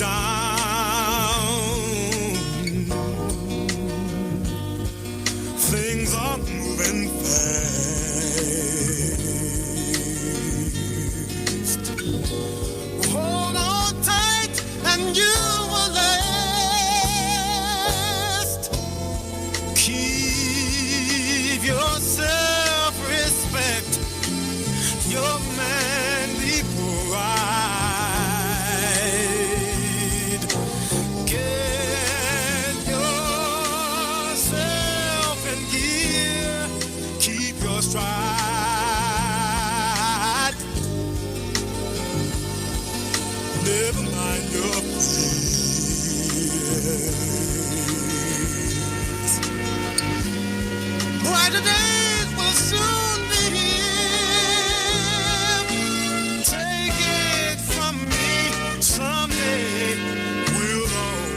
down. Things are moving fast. Hold on tight and you will last. Keep your self-respect, your manly pride. Get yourself in gear, keep your stride. Never mind your fears. Brighter days will soon be here. Take it from me, someday we'll all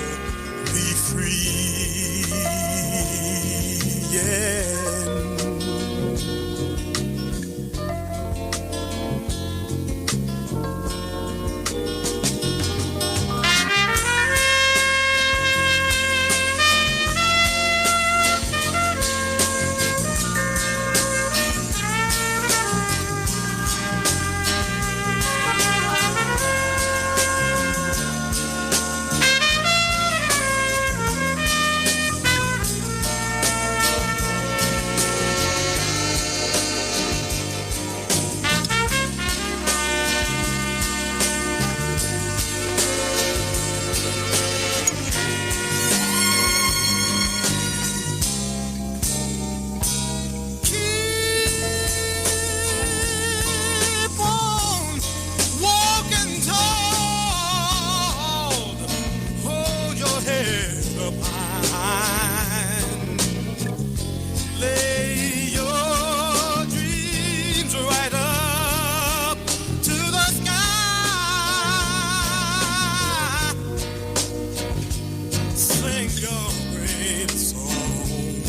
be free. Yeah. Keep on walking tall. Hold your head up high. Lay your dreams right up to the sky. Sing your great song,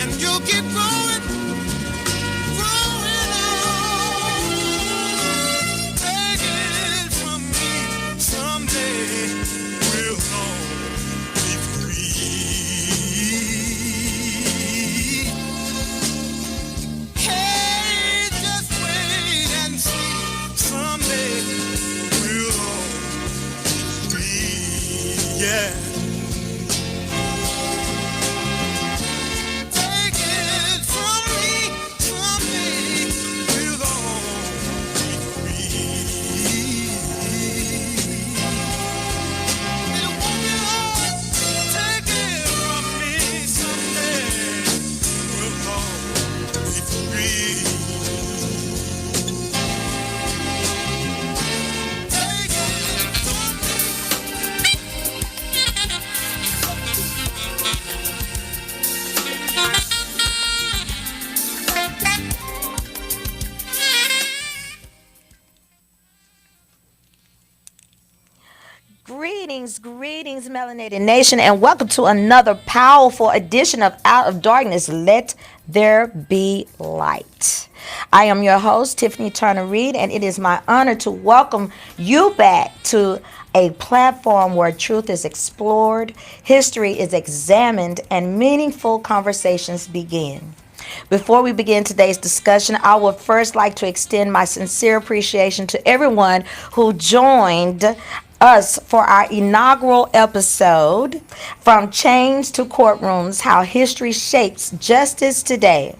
and you'll keep growing, growing on. Take it from me, someday we'll all be free. Hey, just wait and see, someday we'll all be free. Yeah. Take it from me, someday we'll all be free. It won't be long. Take it from me, someday we'll all be free. Take it from me. Greetings, Melanated Nation, and welcome to another powerful edition of Out of Darkness, Let There Be Light. I am your host, Tiffany Turner Reed, and it is my honor to welcome you back to a platform where truth is explored, history is examined, and meaningful conversations begin. Before we begin today's discussion, I would first like to extend my sincere appreciation to everyone who joined us for our inaugural episode, From Chains to Courtrooms, How History Shapes Justice Today.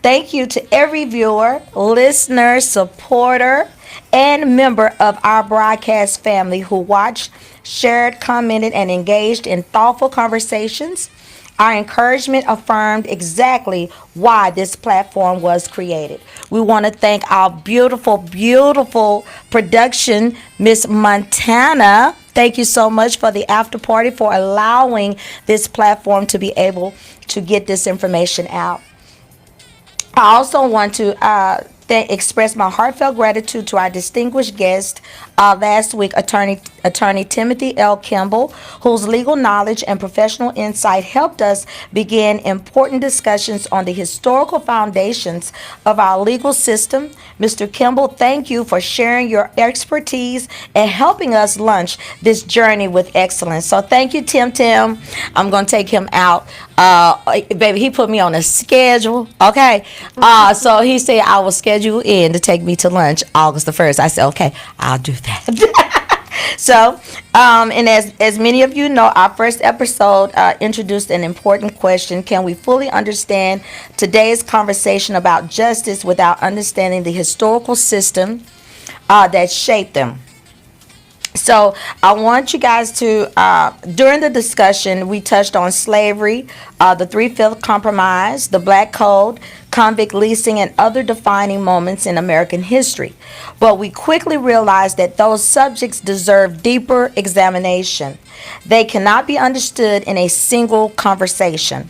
Thank you to every viewer, listener, supporter, and member of our broadcast family who watched, shared, commented, and engaged in thoughtful conversations. Our encouragement affirmed exactly why this platform was created. We want to thank our beautiful production, Miss Montana. Thank you so much for the after party, for allowing this platform to be able to get this information out. I also want to express my heartfelt gratitude to our distinguished guest, last week attorney Timothy L. Kimball, whose legal knowledge and professional insight helped us begin important discussions on the historical foundations of our legal system. Mr. Kimball, thank you for sharing your expertise and helping us launch this journey with excellence. So thank you, Tim. I'm going to take him out. Baby, he put me on a schedule. Okay. So he said I will schedule in to take me to lunch August the 1st. I said, okay, I'll do that. So, and as many of you know, our first episode introduced an important question. Can we fully understand today's conversation about justice without understanding the historical system that shaped them? So I want you guys to, during the discussion, we touched on slavery, the Three-Fifth Compromise, the Black Code, convict leasing, and other defining moments in American history. But we quickly realized that those subjects deserve deeper examination. They cannot be understood in a single conversation.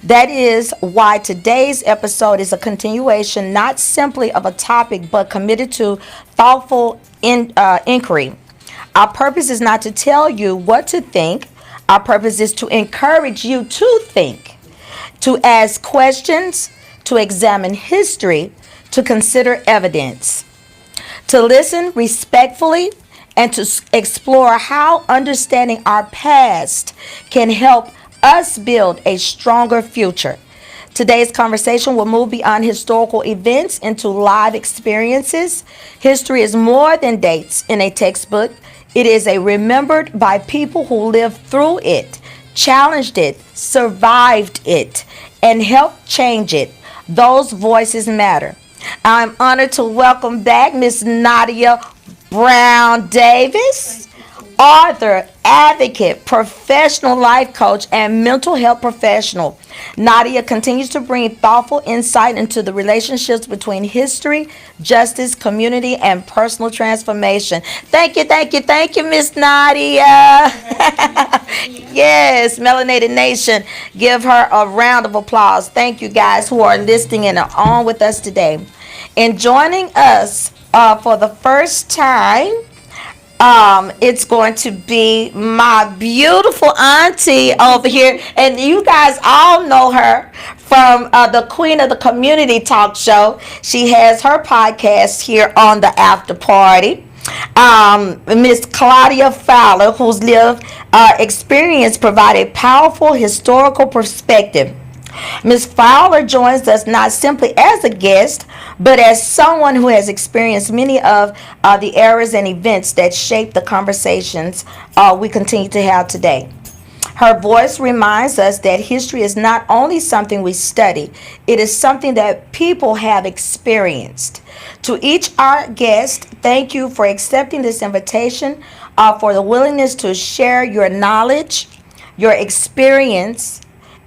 That is why today's episode is a continuation, not simply of a topic, but committed to thoughtful inquiry. Our purpose is not to tell you what to think. Our purpose is to encourage you to think, to ask questions, to examine history, to consider evidence, to listen respectfully, and to explore how understanding our past can help us build a stronger future. Today's conversation will move beyond historical events into live experiences. History is more than dates in a textbook. It is a remembered by people who lived through it, challenged it, survived it, and helped change it. Those voices matter. I'm honored to welcome back Miss Nadia Brown Davis, author, advocate, professional life coach, and mental health professional. Nadia continues to bring thoughtful insight into the relationships between history, justice, community, and personal transformation. Thank you, Miss Nadia. Yes, Melanated Nation, give her a round of applause. Thank you guys who are listening and are on with us today. And joining us for the first time, it's going to be my beautiful auntie over here, and you guys all know her from the Queen of the Community talk show. She has her podcast here on the After Party. Miss Claudia Fowler, whose lived experience provided powerful historical perspective. Ms. Fowler joins us not simply as a guest, but as someone who has experienced many of the eras and events that shape the conversations we continue to have today. Her voice reminds us that history is not only something we study, it is something that people have experienced. To each our guest, thank you for accepting this invitation, for the willingness to share your knowledge, your experience,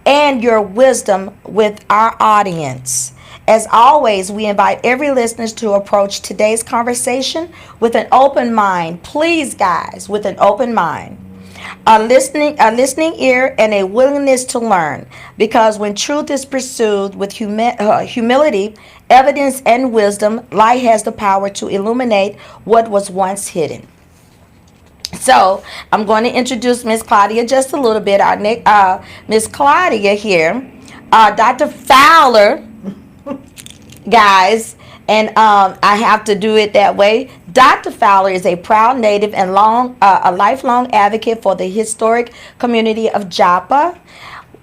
and your wisdom with our audience. As always, we invite every listener to approach today's conversation with an open mind. Please, guys, with an open mind. A listening ear, and a willingness to learn. Because when truth is pursued with humility, evidence, and wisdom, light has the power to illuminate what was once hidden. So I'm going to introduce Miss Claudia just a little bit. Our next, Miss Claudia here, Dr. Fowler, guys, and I have to do it that way. Dr. Fowler is a proud native and a lifelong advocate for the historic community of Jappa,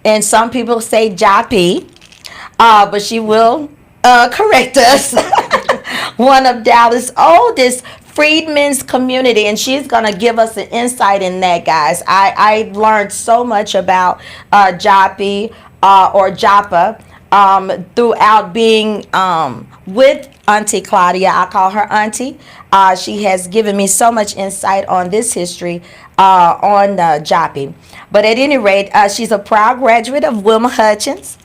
and some people say Jappi, but she will correct us. One of Dallas' oldest Freedman's community, and she's going to give us an insight in that, guys. I learned so much about Jappi or Jappa throughout being with Auntie Claudia. I call her Auntie. She has given me so much insight on this history on Jappi. But at any rate, she's a proud graduate of Wilma Hutchins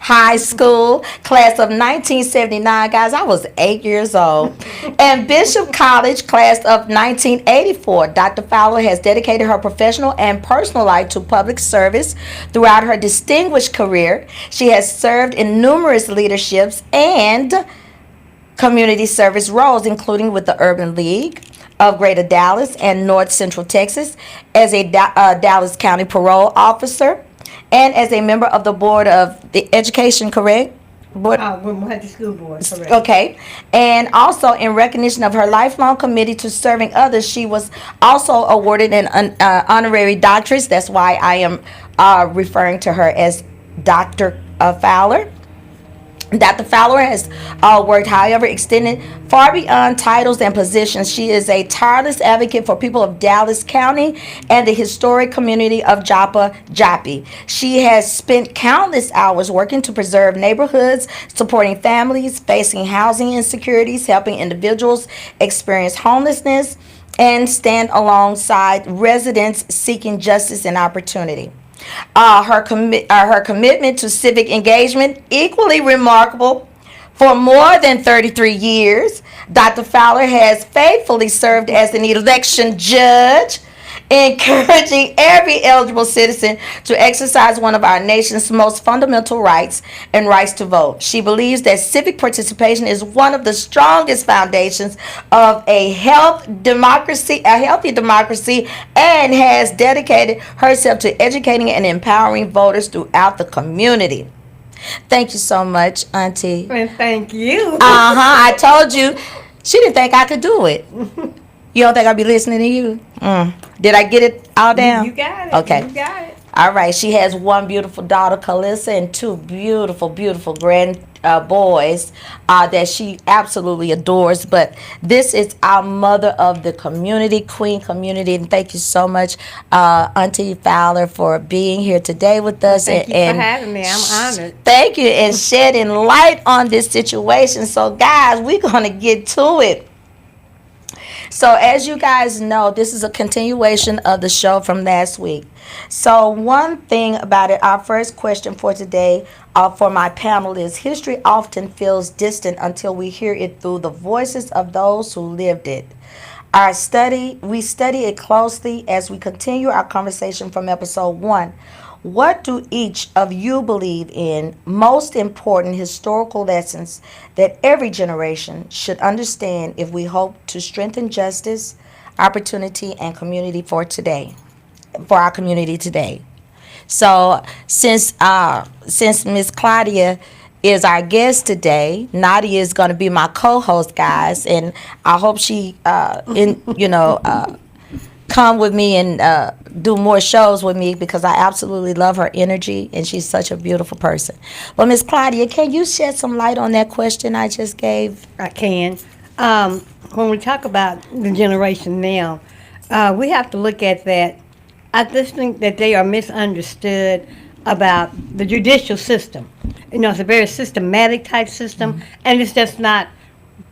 High School, class of 1979, guys. I was 8 years old. And Bishop College, class of 1984. Dr. Fowler has dedicated her professional and personal life to public service. Throughout her distinguished career, she has served in numerous leaderships and community service roles, including with the Urban League, of Greater Dallas and North Central Texas, as a Dallas County parole officer, and as a member of the board of the education, correct? Board. We had the school board, correct. Okay. And also, in recognition of her lifelong commitment to serving others, she was also awarded an honorary doctorate. That's why I am referring to her as Dr. Fowler. Dr. Fowler has worked, however, extended far beyond titles and positions. She is a tireless advocate for people of Dallas County and the historic community of Jappa, Jappi. She has spent countless hours working to preserve neighborhoods, supporting families facing housing insecurities, helping individuals experience homelessness, and stand alongside residents seeking justice and opportunity. Her commitment to civic engagement, equally remarkable. For more than 33 years, Dr. Fowler has faithfully served as an election judge, encouraging every eligible citizen to exercise one of our nation's most fundamental rights and rights to vote. She believes that civic participation is one of the strongest foundations of a healthy democracy, and has dedicated herself to educating and empowering voters throughout the community. Thank you so much, Auntie. And thank you. I told you. She didn't think I could do it. You don't think I'd be listening to you? Did I get it all down? You got it. Okay. You got it. All right. She has one beautiful daughter, Calissa, and two beautiful, beautiful grand boys that she absolutely adores. But this is our mother of the community, Queen Community. And thank you so much, Auntie Fowler, for being here today with us. Thank you for having me. I'm honored. Thank you. And shedding light on this situation. So, guys, we're going to get to it. So as you guys know, this is a continuation of the show from last week. So one thing about it, our first question for today for my panel is, history often feels distant until we hear it through the voices of those who lived it. We study it closely as we continue our conversation from episode 1. What do each of you believe in most important historical lessons that every generation should understand if we hope to strengthen justice, opportunity, and community for our community today? So since Miss Claudia is our guest today, Nadia is going to be my co-host, guys, and I hope she come with me and do more shows with me, because I absolutely love her energy and she's such a beautiful person. Well, Miss Claudia, can you shed some light on that question I just gave? I can. When we talk about the generation now, we have to look at that. I just think that they are misunderstood about the judicial system. You know, it's a very systematic type system, and it's just not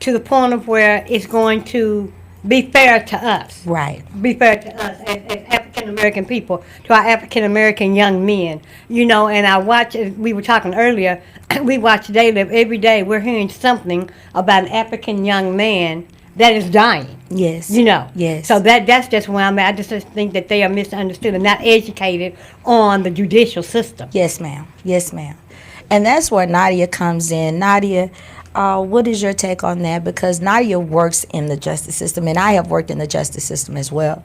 to the point of where it's going to be fair to us. Right. Be fair to us as African American people, to our African American young men. You know, and I watch, we were talking earlier, we watch daily, every day, we're hearing something about an African young man that is dying. Yes. You know. Yes. So that's just where I'm at. I just think that they are misunderstood and not educated on the judicial system. Yes, ma'am. Yes, ma'am. And that's where Nadia comes in. Nadia, what is your take on that? Because Nadia works in the justice system, and I have worked in the justice system as well.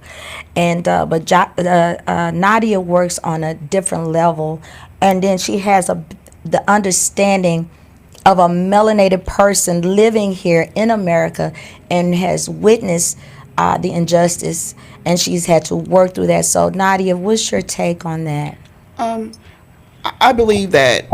And but Nadia works on a different level, and then she has the understanding of a melanated person living here in America and has witnessed the injustice, and she's had to work through that. So, Nadia, what's your take on that? I believe that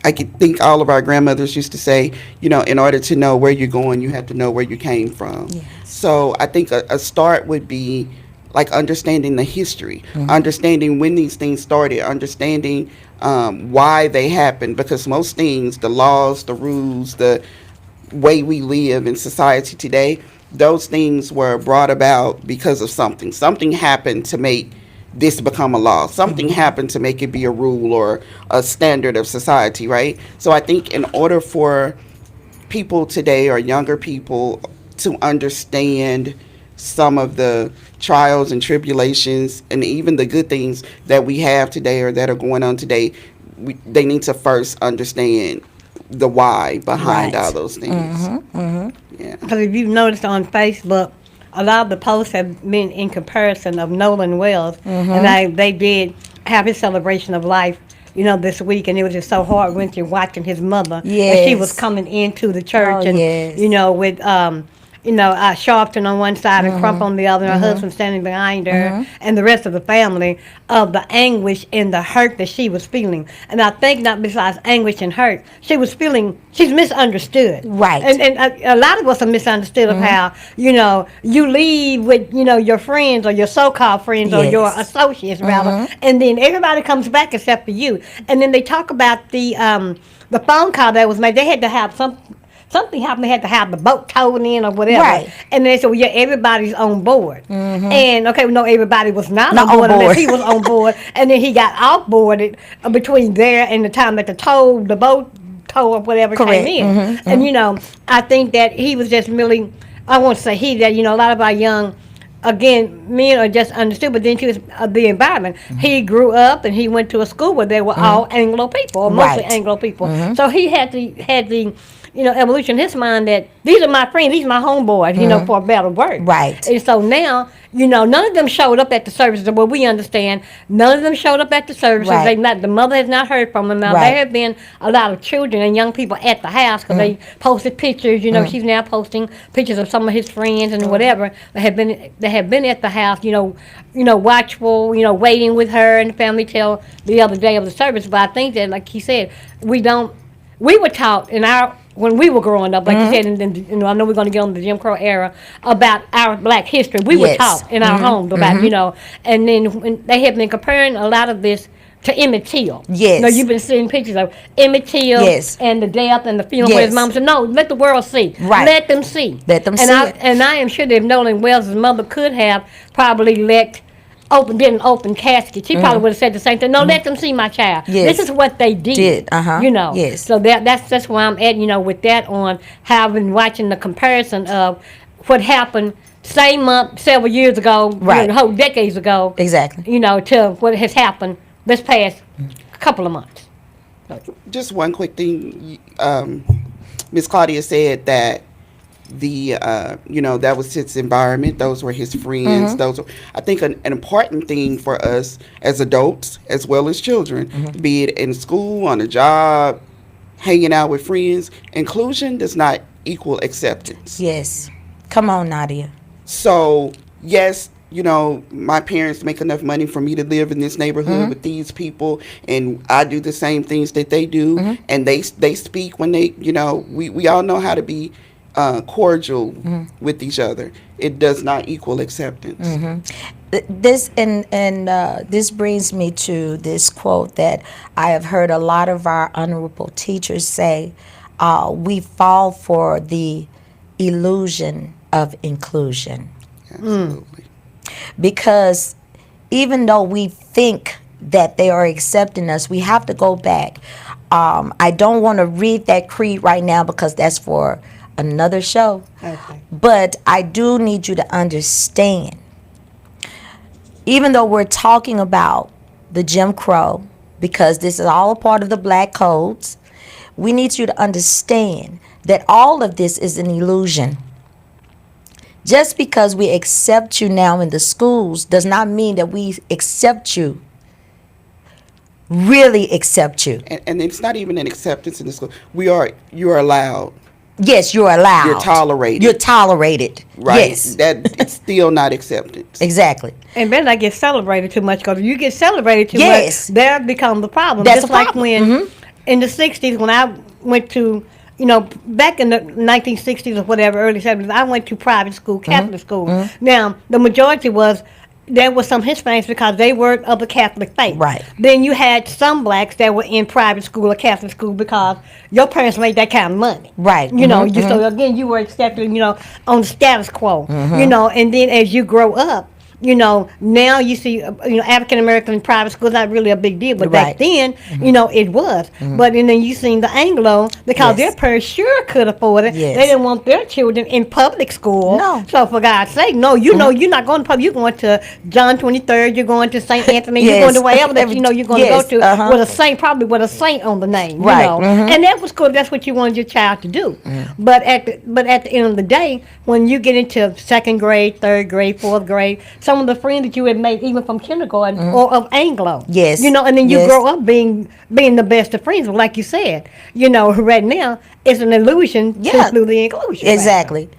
I could think all of our grandmothers used to say, you know, in order to know where you're going, you have to know where you came from. Yes. So I think a start would be like understanding the history, understanding when these things started, understanding why they happened, because most things, the laws, the rules, the way we live in society today, those things were brought about because of something. Something happened to make this become a law. Something happened to make it be a rule or a standard of society, right? So I think in order for people today or younger people to understand some of the trials and tribulations and even the good things that we have today or that are going on today, they need to first understand the why behind all those things. Yeah. Because if you've noticed on Facebook, a lot of the posts have been in comparison of Nolan Wells, and they did have his celebration of life, this week, and it was just so heart-wrenching watching his mother. Yes. And she was coming into the church, and yes. with Sharpton on one side and Crump on the other, and her husband standing behind her, and the rest of the family, of the anguish and the hurt that she was feeling. And I think not besides anguish and hurt, she's misunderstood. Right. And a lot of us are misunderstood of how, you leave with, your friends or your so-called friends or your associates, rather, and then everybody comes back except for you. And then they talk about the phone call that was made. They had to have something happened. They had to have the boat towed in or whatever. Right. And they said, well, yeah, everybody's on board. And, okay, no, everybody was not on board unless he was on board. And then he got off boarded between there and the time that the boat tow or whatever came in. And, I think that he was just really, I won't say a lot of our young, again, men are just understood, but then too, the environment. He grew up and he went to a school where they were all Anglo people, or mostly Anglo people. So he had the evolution in his mind that these are my friends, these are my homeboys, for a better word. Right. And so now, none of them showed up at the services. Well, we understand, none of them showed up at the services. Right. The mother has not heard from them. Now, there have been a lot of children and young people at the house because they posted pictures. She's now posting pictures of some of his friends and whatever that have been at the house, watchful, waiting with her and the family till the other day of the service. But I think that, like he said, we were taught when we were growing up, like you said, and I know we're going to get on the Jim Crow era, about our black history. We were taught in our homes about, and then when they have been comparing a lot of this to Emmett Till. Yes. You've been seeing pictures of Emmett Till and the death and the funeral where his mom said, no, let the world see. Right. Let them see. Let them see it. And I am sure that if Nolan Wells' mother could have probably did an open casket, she probably would have said the same thing. No, let them see my child. Yes. This is what they did. Yes. So that's where I'm at, with that on how I've been watching the comparison of what happened same month several years ago, whole decades ago. Exactly. To what has happened this past couple of months. Just one quick thing. Miss Claudia said that that was his environment. Those were his friends. I think an important thing for us as adults as well as children, be it in school, on a job, hanging out with friends, inclusion does not equal acceptance. Yes. Come on, Nadia. So, yes, my parents make enough money for me to live in this neighborhood with these people, and I do the same things that they do, and they speak when they, we all know how to be cordial with each other. It does not equal acceptance. This this brings me to this quote that I have heard a lot of our honorable teachers say: "We fall for the illusion of inclusion." Absolutely. Because even though we think that they are accepting us, we have to go back. I don't want to read that creed right now because that's for another show. Okay. But I do need you to understand, even though we're talking about the Jim Crow, because this is all a part of the black codes, we need you to understand that all of this is an illusion. Just because we accept you now in the schools does not mean that we accept you, really accept you. And it's not even an acceptance in the school. You're allowed. Yes, you're allowed. You're tolerated. You're tolerated. Right. Yes. That it's still not acceptance. Exactly. And better not get celebrated too much, because if you get celebrated too Yes. much, there becomes the problem. That's Just the like problem. when in the 60s, when I went to, back in the 1960s or whatever, early 70s, I went to private school, Catholic school. Now, the majority there was some Hispanics because they were of the Catholic faith. Right. Then you had some blacks that were in private school or Catholic school because your parents made that kind of money. Right. So again, you were accepted, on the status quo. And then as you grow up, Now you see, African American private schools not really a big deal, but Right. back then, it was. But and then you seen the Anglo because their Yes. parents sure could afford it. Yes. They didn't want their children in public school. No. So for God's sake, no, you're not going to public. You're going to John 23rd. You're going to St. Anthony. You're going to Yes. wherever that you're going to Yes. go to Uh-huh. with a saint, probably with a saint on the name. Right. Mhm. And that was cool. That's what you wanted your child to do. But at the end of the day, when you get into second grade, third grade, fourth grade, some of the friends that you had made even from kindergarten or of Anglo. Yes. And then you Yes. grow up being the best of friends. Well, like you said, right now it's an illusion Yeah. through the inclusion. Exactly.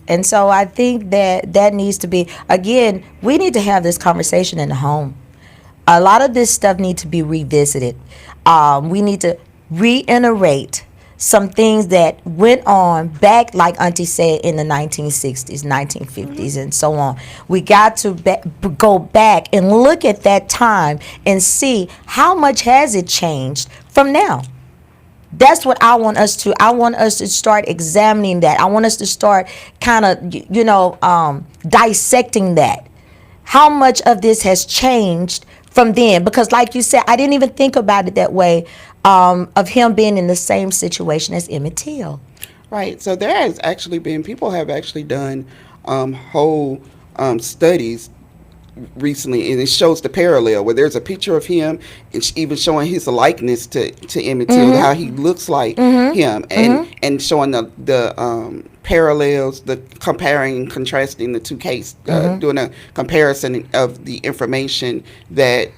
And so I think that needs to be, again, we need to have this conversation in the home. A lot of this stuff needs to be revisited. We need to reiterate some things that went on back, like Auntie said, in the 1960s, 1950s, and so on. We got to go back and look at that time and see how much has it changed from now. That's what I want us to. I want us to start examining that. I want us to start kind of, dissecting that. How much of this has changed from then? Because, like you said, I didn't even think about it that way. Of him being in the same situation as Emmett Till. Right. So there has actually been, people have actually done whole studies recently, and it shows the parallel where there's a picture of him and even showing his likeness to Emmett Till, how he looks like him, and showing the parallels, the comparing and contrasting the two cases, doing a comparison of the information that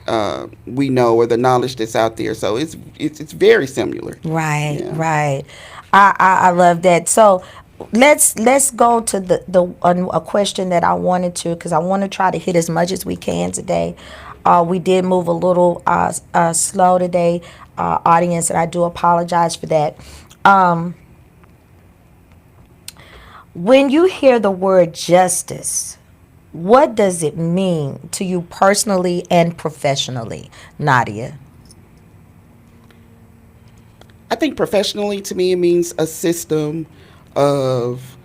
we know or the knowledge that's out there. So it's very similar. Right, Yeah. right. I love that. So let's go to a question that I wanted to, because I want to try to hit as much as we can today. We did move a little slow today, audience, and I do apologize for that. When you hear the word justice, what does it mean to you personally and professionally, Nadia? I think professionally, to me, it means a system of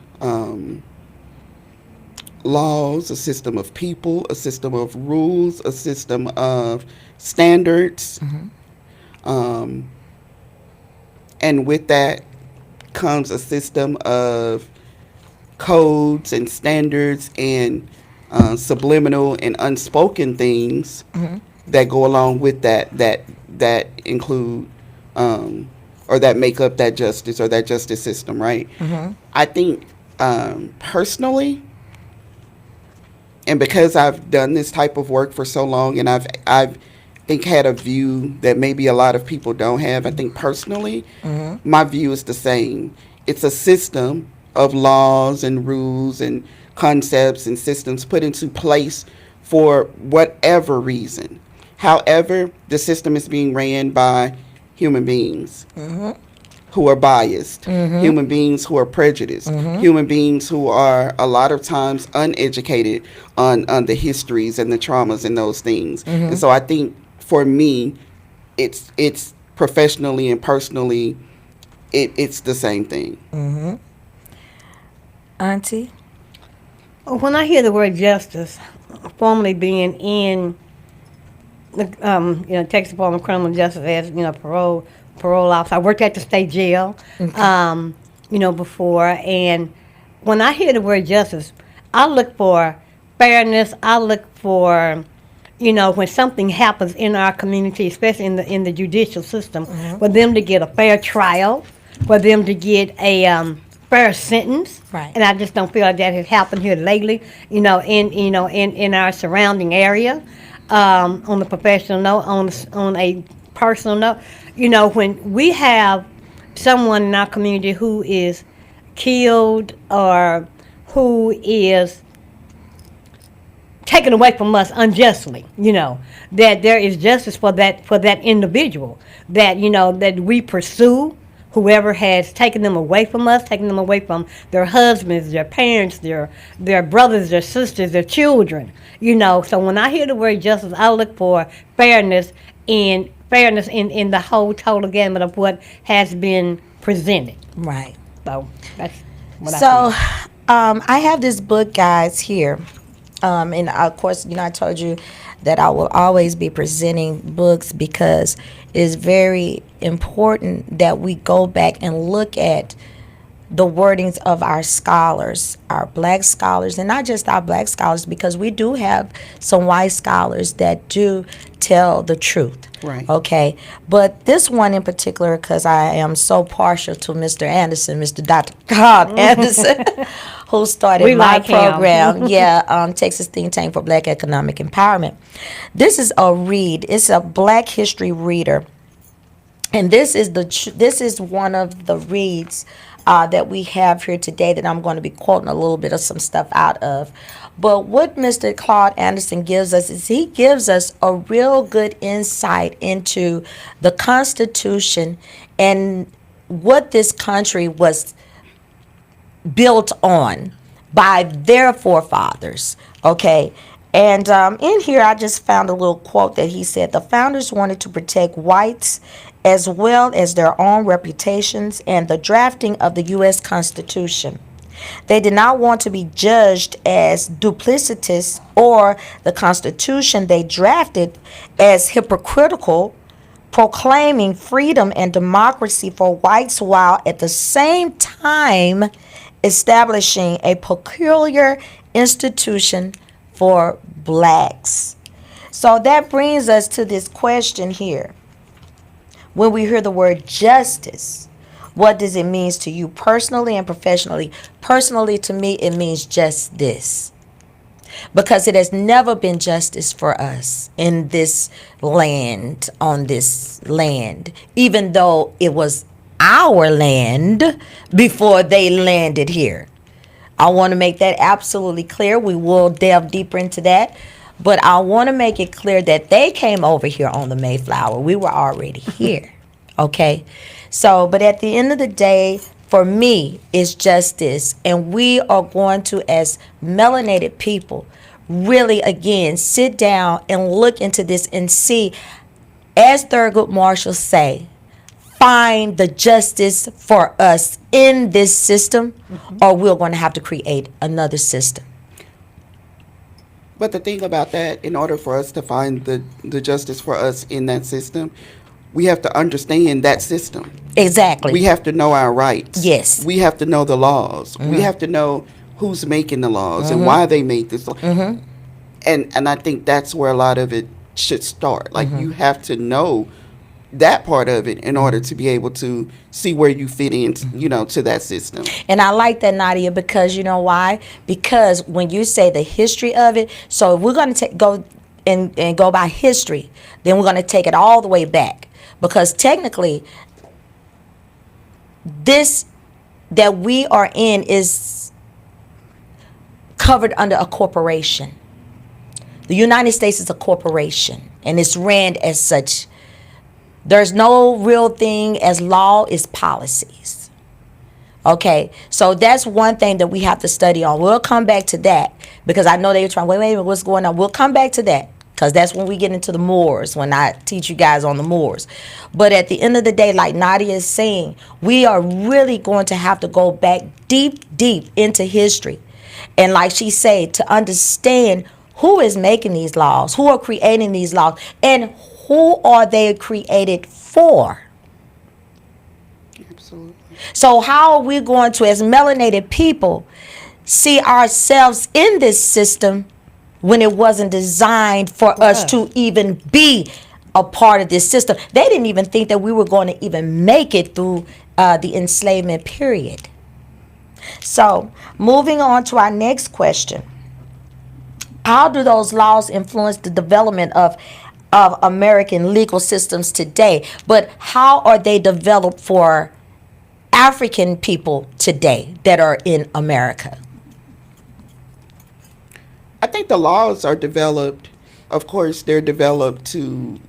laws, a system of people, a system of rules, a system of standards. And with that comes a system of codes and standards and subliminal and unspoken things that go along with that include or that make up that justice or that justice system, right? I think personally, and because I've done this type of work for so long, and I've think had a view that maybe a lot of people don't have. I think personally, my view is the same. It's a system of laws and rules and concepts and systems put into place for whatever reason. However, the system is being ran by human beings who are biased, human beings who are prejudiced, human beings who are a lot of times uneducated on the histories and the traumas and those things. And so I think for me, it's professionally and personally, it's the same thing. Auntie? When I hear the word justice, formerly being in the Texas Department of Criminal Justice as parole officer, I worked at the state jail, before. And when I hear the word justice, I look for fairness. I look for when something happens in our community, especially in the judicial system, for them to get a fair trial, for them to get a fair sentence. Right. And I just don't feel like that has happened here lately, in our surrounding area. On the professional note, on a personal note, when we have someone in our community who is killed or who is taken away from us unjustly, that there is justice for that individual, that that we pursue whoever has taken them away from us, taken them away from their husbands, their parents, their brothers, their sisters, their children. So when I hear the word justice, I look for fairness in the whole total gamut of what has been presented. Right. So that's what I So think. I have this book, guys, here. And of course, I told you that I will always be presenting books because it's very important that we go back and look at the wordings of our scholars, our black scholars, and not just our black scholars, because we do have some white scholars that do tell the truth. Right. Okay. But this one in particular, because I am so partial to Mr. Anderson, Mr. Dr. Cobb Anderson, who started We my like him. program, Texas Think Tank for Black Economic Empowerment. This is a read. It's a Black History reader. And this is one of the reads that we have here today that I'm going to be quoting a little bit of some stuff out of. But what Mr. Claude Anderson gives us is he gives us a real good insight into the Constitution and what this country was built on by their forefathers. Okay. And in here, I just found a little quote that he said, the founders wanted to protect whites as well as their own reputations and the drafting of the U.S. Constitution. They did not want to be judged as duplicitous or the Constitution they drafted as hypocritical, proclaiming freedom and democracy for whites while at the same time establishing a peculiar institution for blacks. So that brings us to this question here. When we hear the word justice, what does it mean to you personally and professionally? Personally, to me, it means just this. Because it has never been justice for us in this land, on this land, even though it was our land before they landed here. I want to make that absolutely clear. We will delve deeper into that. But I want to make it clear that they came over here on the Mayflower. We were already here. Okay? So, but at the end of the day, for me, it's just this. And we are going to, as melanated people, really, again, sit down and look into this and see, as Thurgood Marshall say, find the justice for us in this system, or we're going to have to create another system. But the thing about that, in order for us to find the justice for us in that system, we have to understand that system. Exactly. We have to know our rights. Yes. We have to know the laws. We have to know who's making the laws and why they make this law. And I think that's where a lot of it should start. Like, you have to know that part of it in order to be able to see where you fit in, to that system. And I like that, Nadia, because you know why? Because when you say the history of it, so if we're going to go and go by history, then we're going to take it all the way back. Because technically, this that we are in is covered under a corporation. The United States is a corporation, and it's ran as such. There's no real thing as law is policies. Okay, so that's one thing that we have to study on. We'll come back to that because I know they were trying, wait, what's going on? We'll come back to that because that's when we get into the Moors, when I teach you guys on the Moors. But at the end of the day, like Nadia is saying, we are really going to have to go back deep into history. And like she said, to understand who is making these laws, who are creating these laws, and who are they created for? Absolutely. So how are we going to, as melanated people, see ourselves in this system when it wasn't designed for us to even be a part of this system? They didn't even think that we were going to even make it through the enslavement period. So moving on to our next question. How do those laws influence the development of American legal systems today? But how are they developed for African people today that are in America? I think the laws are developed, of course, they're developed to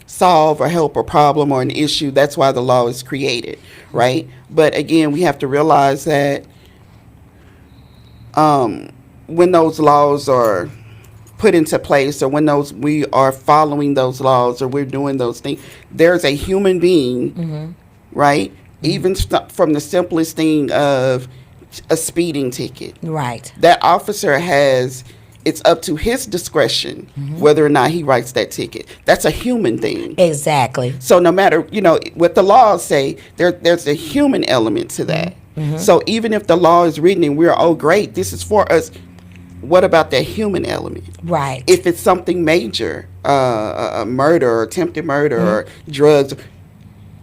solve or help a problem or an issue. That's why the law is created, right? But again, we have to realize that when those laws are put into place, or when we are following those laws, or we're doing those things, there's a human being, right? Even from the simplest thing of a speeding ticket. Right. That officer it's up to his discretion whether or not he writes that ticket. That's a human thing. Exactly. So no matter, what the laws say, there's a human element to that. So even if the law is written and we're, oh, great, this is for us, what about that human element? Right. If it's something major, a murder or attempted murder or drugs,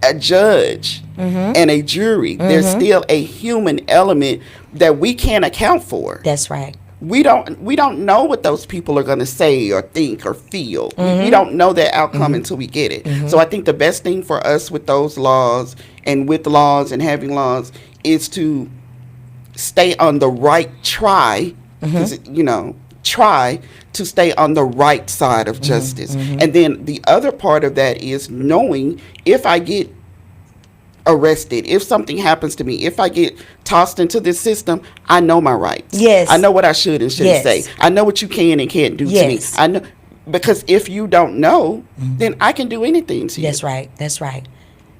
a judge and a jury, there's still a human element that we can't account for. That's right. We don't know what those people are going to say or think or feel. We don't know that outcome until we get it. So I think the best thing for us with those laws and with laws and having laws is to stay on the right try to stay on the right side of justice. And then the other part of that is knowing if I get arrested, if something happens to me, if I get tossed into this system, I know my rights. Yes. I know what I should and shouldn't Yes. say. I know what you can and can't do Yes. to me. I know, because if you don't know, then I can do anything to you. That's right. That's right.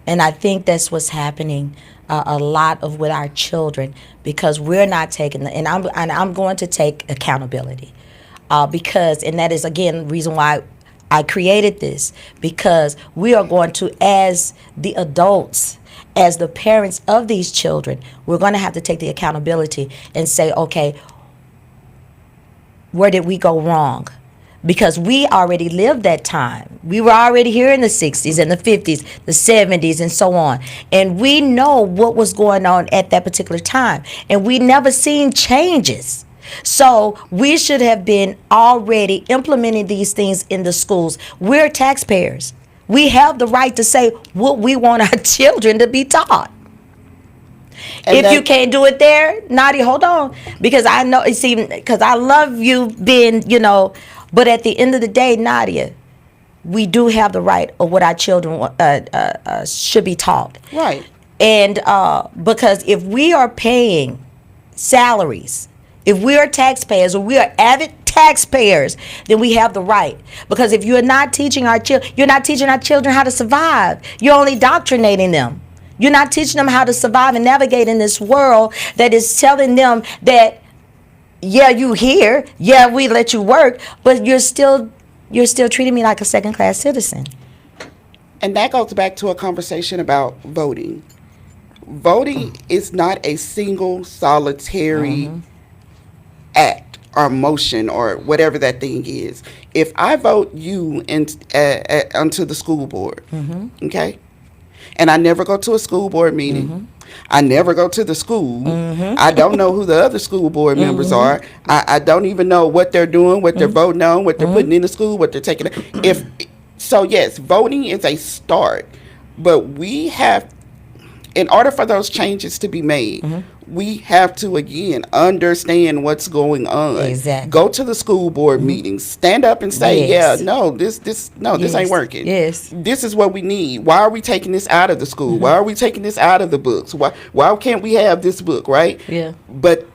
And I think that's what's happening a lot of with our children, because we're not taking and I'm going to take accountability because, and that is again the reason why I created this, because we are going to, as the adults, as the parents of these children, we're going to have to take the accountability and say, okay, where did we go wrong? Because we already lived that time. We were already here in the 60s and the 50s, the 70s, and so on. And we know what was going on at that particular time. And we never seen changes. So we should have been already implementing these things in the schools. We're taxpayers. We have the right to say what we want our children to be taught. And if you can't do it there, Nadia, hold on. Because I know, because I love you being, but at the end of the day, Nadia, we do have the right of what our children should be taught. Right. And because if we are paying salaries, if we are taxpayers or we are avid taxpayers, then we have the right. Because if you're not teaching our children, you're not teaching our children how to survive. You're only indoctrinating them. You're not teaching them how to survive and navigate in this world that is telling them that, yeah, you here, yeah, we let you work, but you're still treating me like a second-class citizen. And that goes back to a conversation about voting. Voting is not a single solitary act or motion or whatever that thing is. If I vote you onto the school board, okay, and I never go to a school board meeting, I never go to the school, I don't know who the other school board members are, I don't even know what they're doing, what they're voting on, what they're putting in the school, what they're taking. So yes, voting is a start, but we have, in order for those changes to be made, we have to, again, understand what's going on. Exactly. Go to the school board meetings. Stand up and say, Yes. yeah, no, this ain't working. Yes. This is what we need. Why are we taking this out of the school? Why are we taking this out of the books? Why can't we have this book, right? Yeah. But,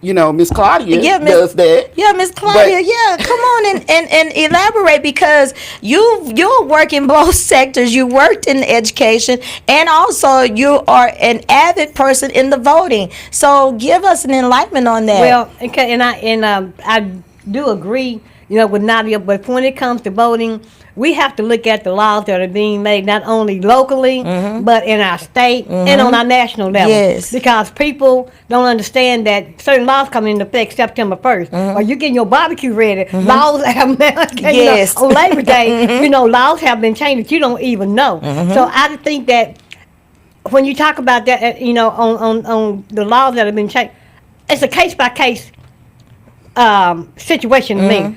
Miss Claudia Yeah, does that. Yeah, Miss Claudia, But- come on and elaborate, because you work in both sectors. You worked in education, and also you are an avid person in the voting. So give us an enlightenment on that. Well, okay, and I do agree, with Nadia. But when it comes to voting, we have to look at the laws that are being made not only locally, but in our state and on our national level. Yes. Because people don't understand that certain laws come into effect September 1st. Or you getting your barbecue ready. Laws have Yes. on Labor Day, laws have been changed that you don't even know. So I think that when you talk about that, on the laws that have been changed, it's a case by case situation to me.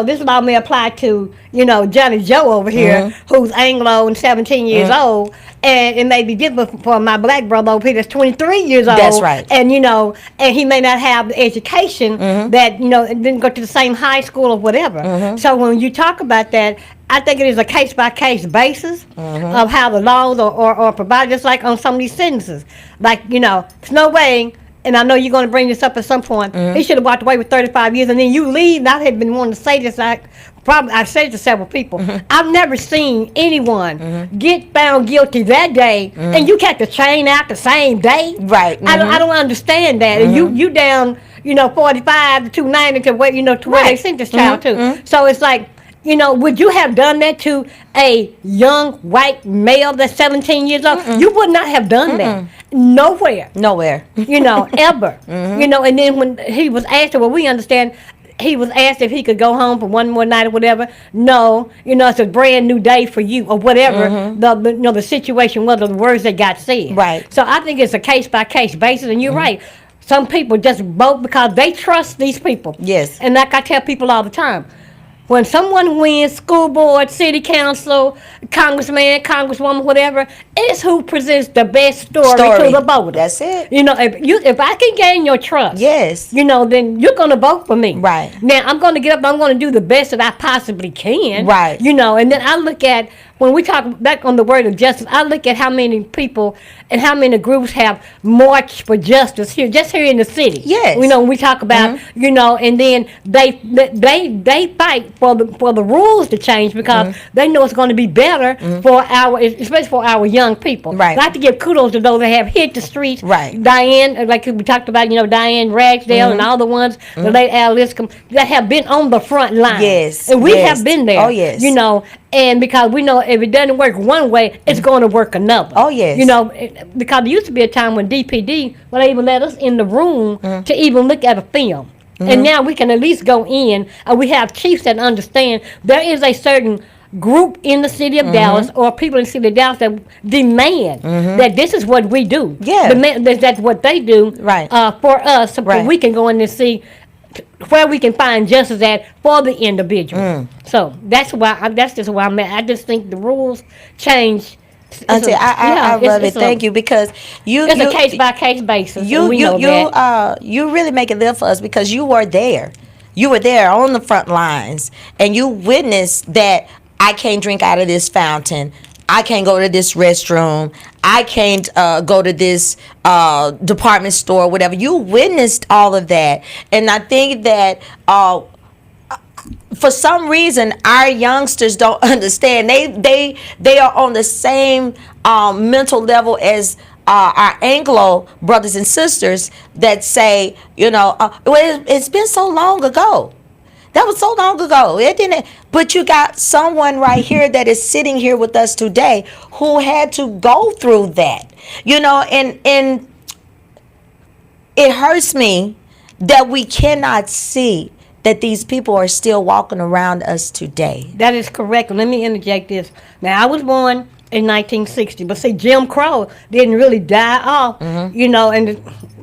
This law may apply to, Johnny Joe over here, who's Anglo and 17 years old, and it may be different for my black brother over here that's 23 years old. That's right. And, and he may not have the education that, didn't go to the same high school or whatever. So when you talk about that, I think it is a case-by-case basis of how the laws are provided, just like on some of these sentences. Like, there's no way and I know you're going to bring this up at some point, he should have walked away with 35 years, and then you leave. And I had been wanting to say this. I've said it to several people. I've never seen anyone get found guilty that day, and you catch the chain out the same day. Right. I don't understand that. And you down, 45 to 290 to where, to where they sent this child to. So it's like, would you have done that to a young white male that's 17 years old? You would not have done that. Nowhere. Ever. And then when he was asked, well, we understand, he was asked if he could go home for one more night or whatever. No, it's a brand new day for you or whatever the situation was, or the words that got said. Right. So I think it's a case-by-case basis, and you're right. Some people just vote because they trust these people. Yes. And like I tell people all the time, when someone wins school board, city council, congressman, congresswoman, whatever, it's who presents the best story to the voter. That's it. If I can gain your trust, yes, then you're going to vote for me. Right. Now, I'm going to get up, I'm going to do the best that I possibly can. Right. And then I look at, when we talk back on the word of justice, I look at how many people and how many groups have marched for justice here in the city. Yes. When we talk about, and then they fight for the rules to change because they know it's going to be better for especially for our young people. Right. I have to give kudos to those that have hit the streets. Right. Diane, like we talked about, Diane Ragsdale and all the ones, the late Al Liscombe, that have been on the front line. Yes. And we have been there. Oh, yes. And because we know if it doesn't work one way, it's going to work another. Oh, yes. Because there used to be a time when DPD would even let us in the room to even look at a film. And now we can at least go in, and we have chiefs that understand there is a certain group in the city of Dallas, or people in the city of Dallas, that demand that this is what we do. Yeah. That's what they do for us, so we can go in and see where we can find justice at for the individual. So that's just why I'm at. I just think the rules change. Auntie, I love it. Thank you, because it's a case by case basis. You really make it live for us, because you were there. You were there on the front lines, and you witnessed that I can't drink out of this fountain. I can't go to this restroom. I can't go to this department store, whatever. You witnessed all of that. And I think that for some reason our youngsters don't understand. They are on the same mental level as our Anglo brothers and sisters that say, it's been so long ago. That was so long ago. It didn't. But you got someone right here that is sitting here with us today who had to go through that. And it hurts me that we cannot see that these people are still walking around us today. That is correct. Let me interject this. Now, I was born in 1960, but see, Jim Crow didn't really die off, and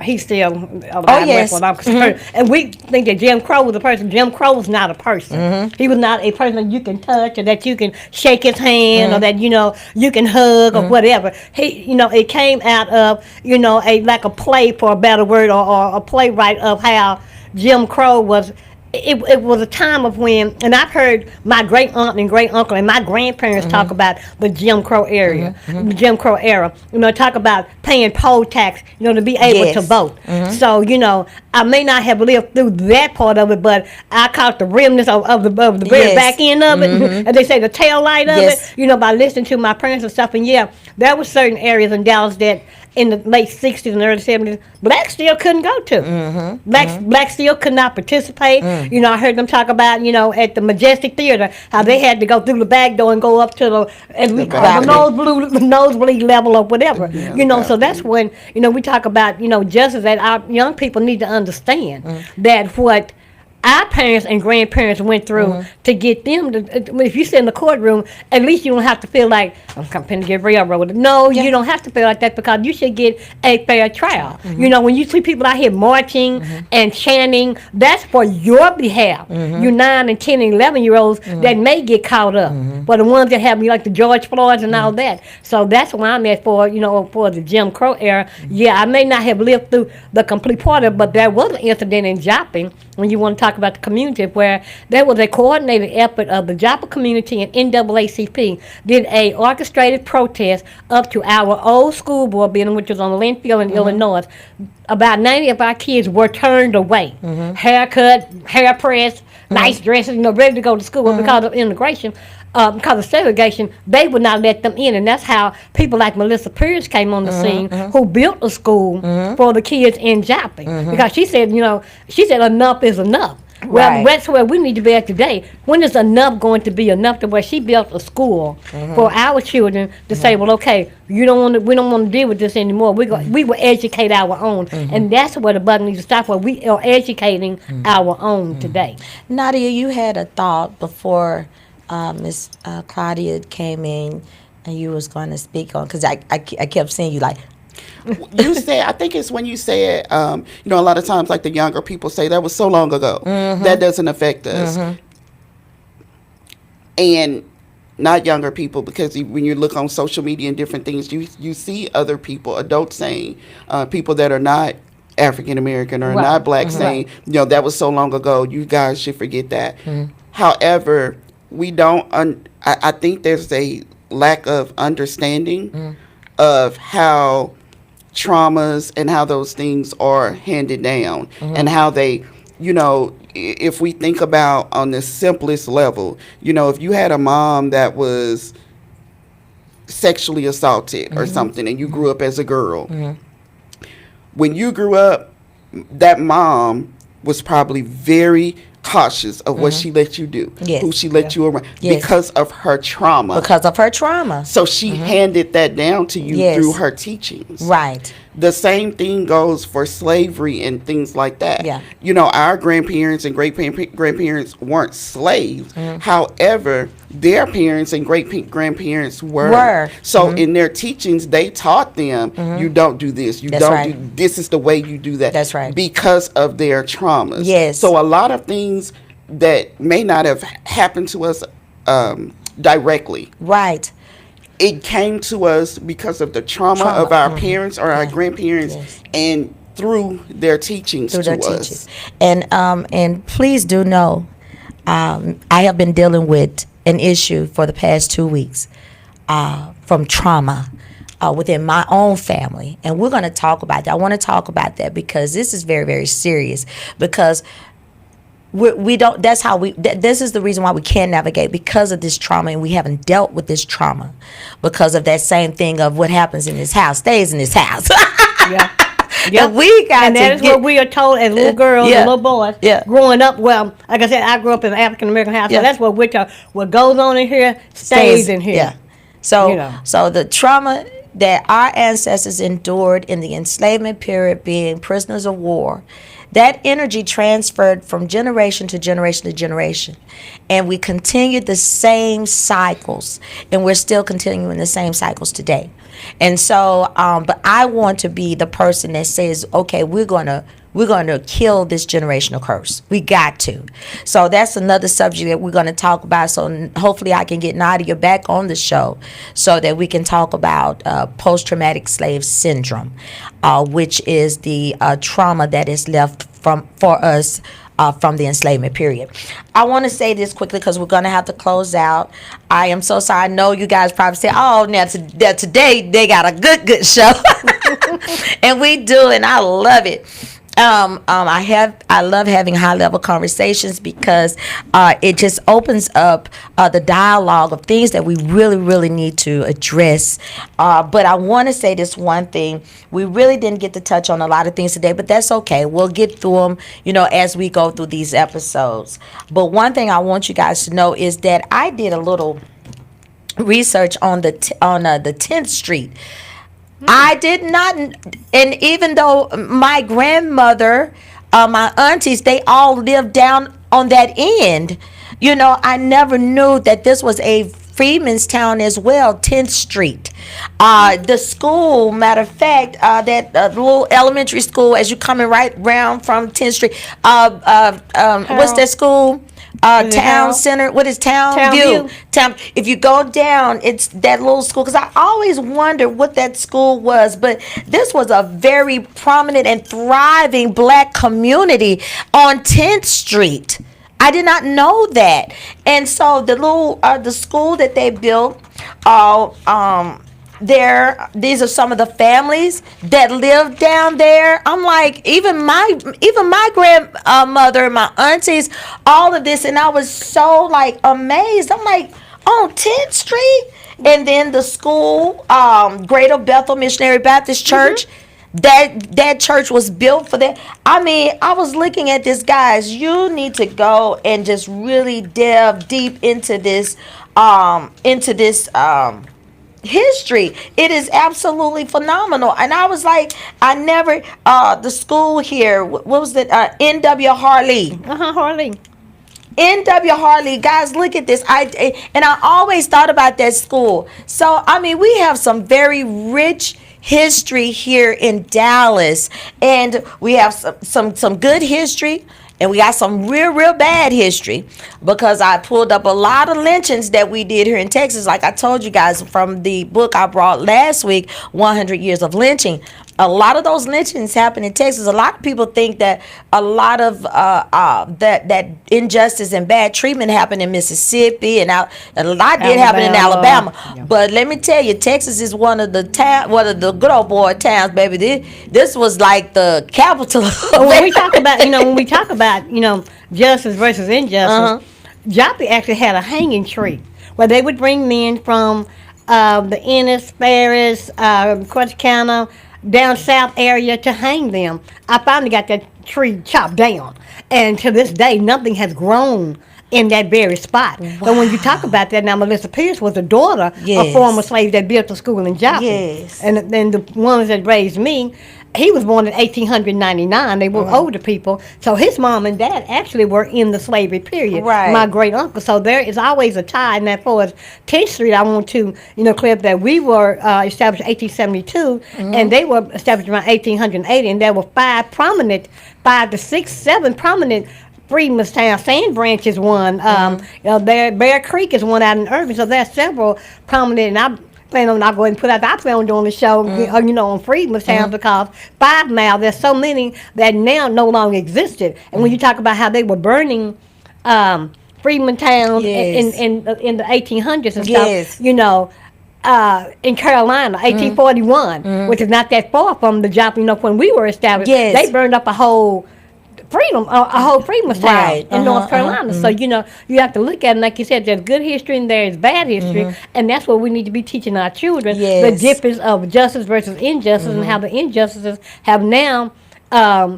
he's still alive. Yes. What I'm concerned. And we think that Jim Crow was a person. Jim Crow was not a person. He was not a person that you can touch, or that you can shake his hand, or that you can hug, or whatever. He, it came out of like a play, for a better word, or a playwright of how Jim Crow was. It was a time of when, and I've heard my great aunt and great uncle and my grandparents talk about the Jim Crow era, the Jim Crow era. Talk about paying poll tax, to be able to vote. So I may not have lived through that part of it, but I caught the remnants of the very back end of it, and they say the tail light of it. By listening to my parents and stuff, and there were certain areas in Dallas that in the late 60s and early 70s, blacks still couldn't go to. Blacks still could not participate. I heard them talk about, at the Majestic Theater, how they had to go through the back door and go up to the nosebleed level or whatever. So that's when, we talk about, justice, that our young people need to understand that what our parents and grandparents went through to get them to, if you sit in the courtroom, at least you don't have to feel like I'm coming to get railroaded. No, you don't have to feel like that, because you should get a fair trial. When you see people out here marching and chanting, that's for your behalf. You 9 and 10 and 11-year-olds that may get caught up, but the ones that have like the George Floyds and all that. So that's why I'm at for for the Jim Crow era. I may not have lived through the complete part of it, but there was an incident in Jappi, when you want to talk talk about the community, where there was a coordinated effort of the Jappa community and NAACP did a orchestrated protest up to our old school board building, which was on Linfield in Illinois. About 90 of our kids were turned away. Haircut, hair pressed, nice dresses, ready to go to school. But because of integration, because of segregation, they would not let them in. And that's how people like Melissa Pierce came on the scene, who built a school for the kids in Jappi. Because she said, enough is enough. Well, Right. that's where we need to be at today. When is enough going to be enough, to where she built a school for our children to say, well, okay, we don't want to deal with this anymore. We will educate our own, and that's where the buck needs to stop. Where we are educating our own today. Nadia, you had a thought before Miss Claudia came in, and you was going to speak on, because I kept seeing you like. You said, I think it's when you said, a lot of times, like the younger people say, that was so long ago. That doesn't affect us. And not younger people, because when you look on social media and different things, you see other people, adults saying, people that are not African American or not black saying, that was so long ago, you guys should forget that. However, we don't, I think there's a lack of understanding of how traumas and how those things are handed down, and how they, if we think about on the simplest level, if you had a mom that was sexually assaulted or something, and you grew up as a girl, when you grew up, that mom was probably very cautious of what she let you do, who she let you around, because of her trauma. So she handed that down to you through her teachings. Right. The same thing goes for slavery and things like that. Yeah. Our grandparents and great-grandparents weren't slaves. However, their parents and great-grandparents were. So in their teachings, they taught them, you don't do this. You don't do, this is the way you do that. That's right. Because of their traumas. Yes. So a lot of things that may not have happened to us directly. Right. It came to us because of the trauma of our parents or our grandparents, and through their teachings to us. And please do know, I have been dealing with an issue for the past 2 weeks from trauma within my own family, and we're going to talk about that. I want to talk about that because this is very, very serious, because we don't, that's how this is the reason why we can't navigate, because of this trauma, and we haven't dealt with this trauma because of that same thing of what happens in this house stays in this house. And we got and that is what we are told as little girls and little boys growing up. Well, like I said, I grew up in an African American house, so that's what we're told. What goes on in here stays in here. So the trauma that our ancestors endured in the enslavement period, being prisoners of war, that energy transferred from generation to generation to generation. And we continued the same cycles, and we're still continuing the same cycles today. And so, but I want to be the person that says, okay, we're going to kill this generational curse. We got to. So that's another subject that we're going to talk about. So hopefully I can get Nadia back on the show so that we can talk about post-traumatic slave syndrome, which is the trauma that is left for us from the enslavement period. I want to say this quickly because we're going to have to close out. I am so sorry. I know you guys probably say, oh, now today they got a good show. And we do, and I love it. I love having high level conversations because it just opens up the dialogue of things that we really need to address. But I want to say this one thing: we really didn't get to touch on a lot of things today, but that's okay. We'll get through them, as we go through these episodes. But one thing I want you guys to know is that I did a little research on the 10th Street. I did not, and even though my grandmother, my aunties, they all lived down on that end, I never knew that this was a Freedman's town as well, 10th Street. The school, matter of fact, that little elementary school as you're coming right round from 10th Street, what's that school? Town Center. What is Town Town View? View. If you go down, it's that little school. Because I always wondered what that school was, but this was a very prominent and thriving black community on 10th Street. I did not know that. And so the school that they built, these are some of the families that live down there. I'm like, even my grandmother, my aunties, all of this, and I was so like amazed. I'm like, on 10th Street, and then the school, Greater Bethel Missionary Baptist Church. That church was built for that. I mean, I was looking at this, guys. You need to go and just really delve deep into this, history. It is absolutely phenomenal. And I was like, I never, the school here, what was it? N.W. Harley. Harley. N.W. Harley, guys, look at this. I always thought about that school. So I mean, we have some very rich history here in Dallas, and we have some good history, and we got some real bad history, because I pulled up a lot of lynchings that we did here in Texas, like I told you guys from the book I brought last week, 100 Years of Lynching. A lot of those lynchings happen in Texas. A lot of people think that a lot of that injustice and bad treatment happened in Mississippi, and a lot did happen in Alabama. Yeah. But let me tell you, Texas is one of the good old boy towns, baby. This was like the capital. When we talk about justice versus injustice, Jappi actually had a hanging tree where they would bring men from the Ennis, Ferris, Corsicana, down south area to hang them. I finally got that tree chopped down, and to this day nothing has grown in that very spot. Wow. But when you talk about that, now Melissa Pierce was the daughter Yes. of former slaves that built the school in Jappa. Yes. And then the ones that raised me, he was born in 1899. They were older people. So his mom and dad actually were in the slavery period. Right. My great uncle. So there is always a tie. And as far as 10th Street, I want to, clear up that we were established in 1872, and they were established around 1880. And there were 5 to 6, 7 prominent Freedmanstown. Sand Branch is one. Bear Creek is one out in Irving. So there are several prominent, and I plan on not going to put out. I plan on doing the show, on Freedmanstown, because 5 Mile. There's so many that now no longer existed. And when you talk about how they were burning Freedmantown Yes. in the 1800s and Yes. stuff, in Carolina, 1841, which is not that far from the job. When we were established, Yes. they burned up a whole Freedmanstown Right. in North Carolina. So you have to look at it, like you said, there's good history and there's bad history, and that's what we need to be teaching our children. Yes. The difference of justice versus injustice, and how the injustices have now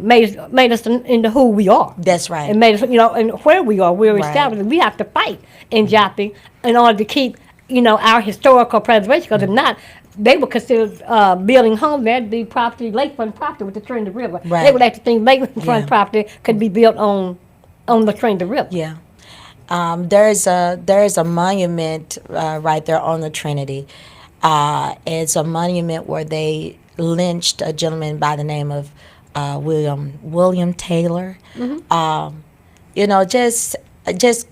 made us into who we are. That's right. And made us, and where we are. We're Right. established. We have to fight in Jappi in order to keep, our historical preservation. Because if not, they would consider building homes there to be property, lakefront property with the Trinity River. Right. They would like to think lakefront Yeah. property could be built on the Trinity River. Yeah. There is a monument right there on the Trinity. It's a monument where they lynched a gentleman by the name of William Taylor. Just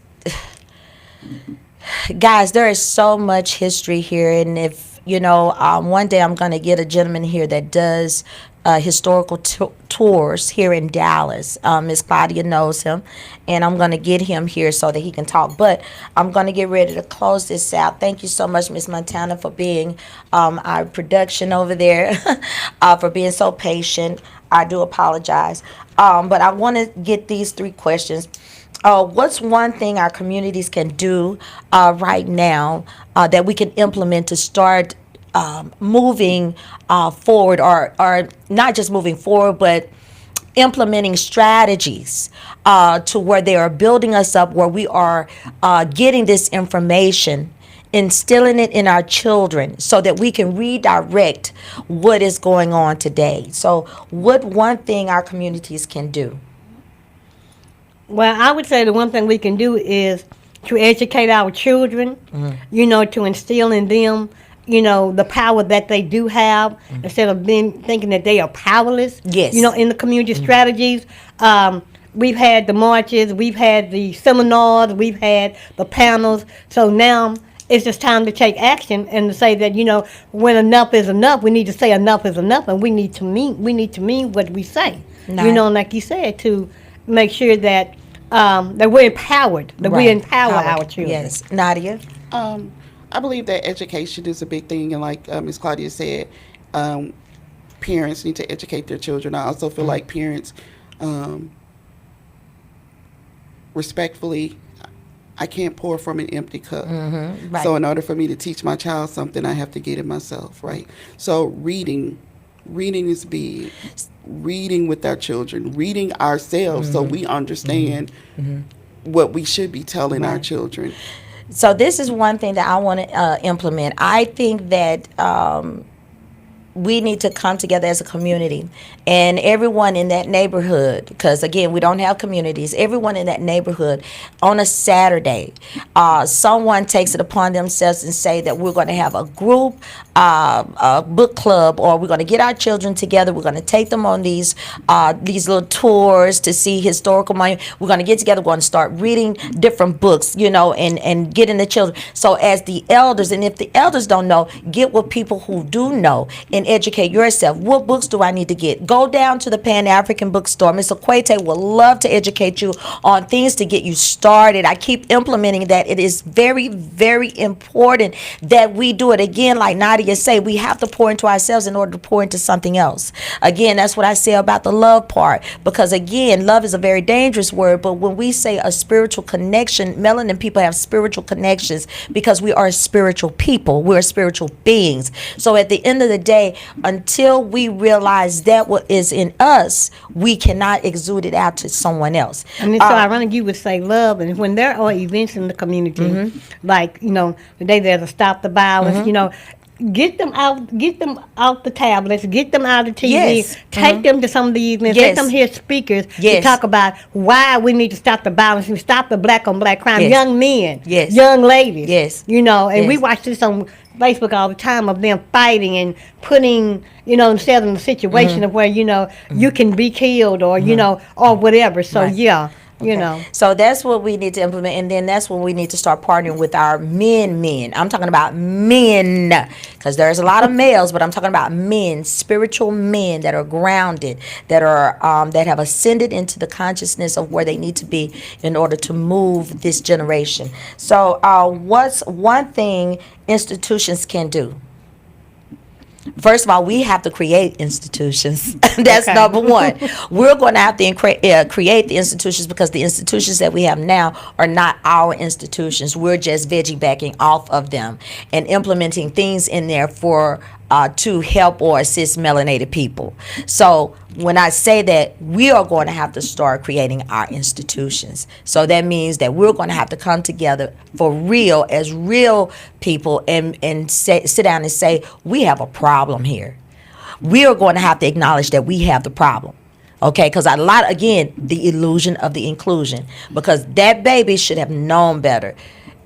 guys, there is so much history here, and if one day I'm going to get a gentleman here that does historical tours here in Dallas. Miss Claudia knows him, and I'm going to get him here so that he can talk. But I'm going to get ready to close this out. Thank you so much, Miss Montana, for being our production over there, for being so patient. I do apologize. But I want to get these 3 questions. What's one thing our communities can do right now that we can implement to start moving forward, or not just moving forward, but implementing strategies to where they are building us up, where we are getting this information, instilling it in our children so that we can redirect what is going on today. So what one thing our communities can do? Well, I would say the one thing we can do is to educate our children, to instill in them, the power that they do have, instead of thinking that they are powerless, Yes. in the community strategies. we've had the marches, we've had the seminars, we've had the panels. So now it's just time to take action and to say that, when enough is enough, we need to say enough is enough, and we need to mean what we say. Nice. Like you said, to make sure that that we're empowered, that we empower our children. Yes, Nadia. I believe that education is a big thing, and like Ms. Claudia said, parents need to educate their children. I also feel like parents, respectfully, I can't pour from an empty cup. Right. So in order for me to teach my child something, I have to get it myself, right? So reading is big. Reading with our children, reading ourselves so we understand what we should be telling our children. So this is one thing that I want to implement. I think that we need to come together as a community, and everyone in that neighborhood, because again, we don't have communities, everyone in that neighborhood on a Saturday, someone takes it upon themselves and say that we're going to have a group, a book club, or we're going to get our children together. We're going to take them on these little tours to see historical monuments. We're going to get together. We're going to start reading different books, and getting the children. So as the elders, and if the elders don't know, get with people who do know and educate yourself. What books do I need to get? Go down to the Pan-African bookstore. Ms. Okwete would love to educate you on things to get you started. I keep implementing that. It is very, very important that we do it. Again, like Nadia say, we have to pour into ourselves in order to pour into something else. Again, that's what I say about the love part, because again, love is a very dangerous word, but when we say a spiritual connection, melanin people have spiritual connections because we are spiritual people. We're spiritual beings. So at the end of the day, until we realize that what is in us, we cannot exude it out to someone else. And it's so ironic you would say love, and when there are events in the community, like today there's a Stop the Violence, get them out the tablets, get them out of the TV, Yes. take them to some of these events, Yes. let them hear speakers to Yes. talk about why we need to stop the violence and stop the black on black crime. Yes. Young men, Yes. young ladies, Yes. and we Yes. watch this on Facebook all the time of them fighting and putting, themselves in a situation of where, you can be killed or, or whatever. So, Right. Okay. So that's what we need to implement, and then that's when we need to start partnering with our men. I'm talking about men, because there's a lot of males, but I'm talking about men, spiritual men that are grounded, that are that have ascended into the consciousness of where they need to be in order to move this generation. So what's one thing institutions can do? First of all, we have to create institutions. That's number one. We're going to have to create the institutions, because the institutions that we have now are not our institutions. We're just veggie backing off of them and implementing things in there for to help or assist melanated people. So when I say that, we are going to have to start creating our institutions. So that means that we're going to have to come together for real, as real people, and sit down and say, we have a problem here. We are going to have to acknowledge that we have the problem. Okay, because again, the illusion of the inclusion, because that baby should have known better.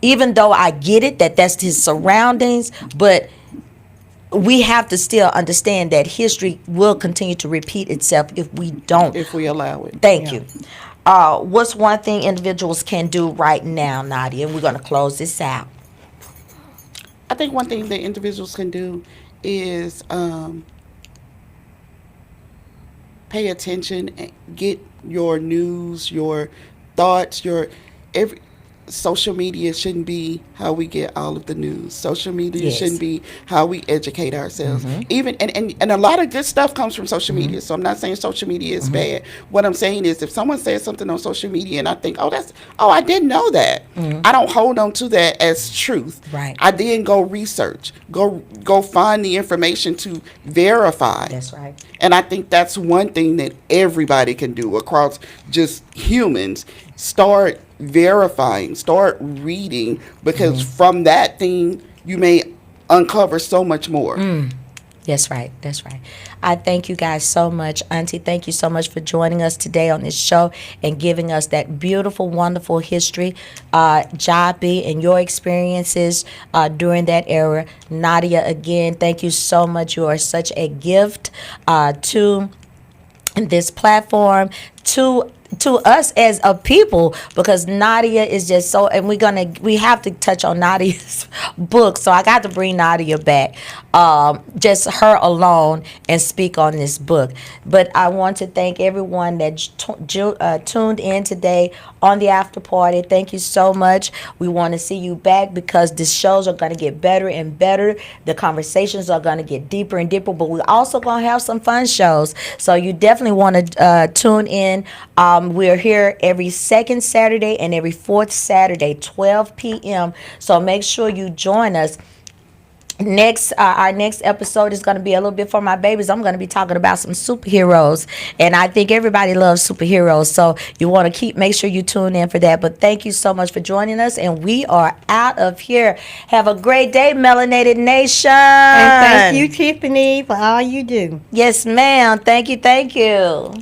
Even though I get it that that's his surroundings, but we have to still understand that history will continue to repeat itself if we don't. If we allow it. Thank you. What's one thing individuals can do right now, Nadia? And we're going to close this out. I think one thing that individuals can do is pay attention and get your news, your thoughts, social media shouldn't be how we get all of the news. Social media shouldn't be how we educate ourselves. Even and a lot of good stuff comes from social media. So I'm not saying social media is bad. What I'm saying is, if someone says something on social media and I think, I didn't know that. I don't hold on to that as truth. Right. I then go research, go find the information to verify. That's right. And I think that's one thing that everybody can do across just humans. Start verifying, start reading, because from that thing you may uncover so much more. That's right. That's right. I thank you guys so much. Auntie, thank you so much for joining us today on this show and giving us that beautiful, wonderful history, Jappi, and your experiences during that era. Nadia, again, thank you so much. You are such a gift to this platform, to to us as a people, because Nadia is just so, and we have to touch on Nadia's book, so I got to bring Nadia back, just her alone, and speak on this book. But I want to thank everyone that tuned in today on the after party. Thank you so much. We want to see you back, because the shows are going to get better and better. The conversations are going to get deeper and deeper, but we're also going to have some fun shows. So you definitely want to tune in. We're here every second Saturday and every fourth Saturday, 12 p.m. So make sure you join us. Our next episode is going to be a little bit for my babies. I'm going to be talking about some superheroes, and I think everybody loves superheroes, so you want to make sure you tune in for that. But thank you so much for joining us, and we are out of here. Have a great day, Melanated Nation. And thank you, Tiffany, for all you do. Yes, ma'am. Thank you.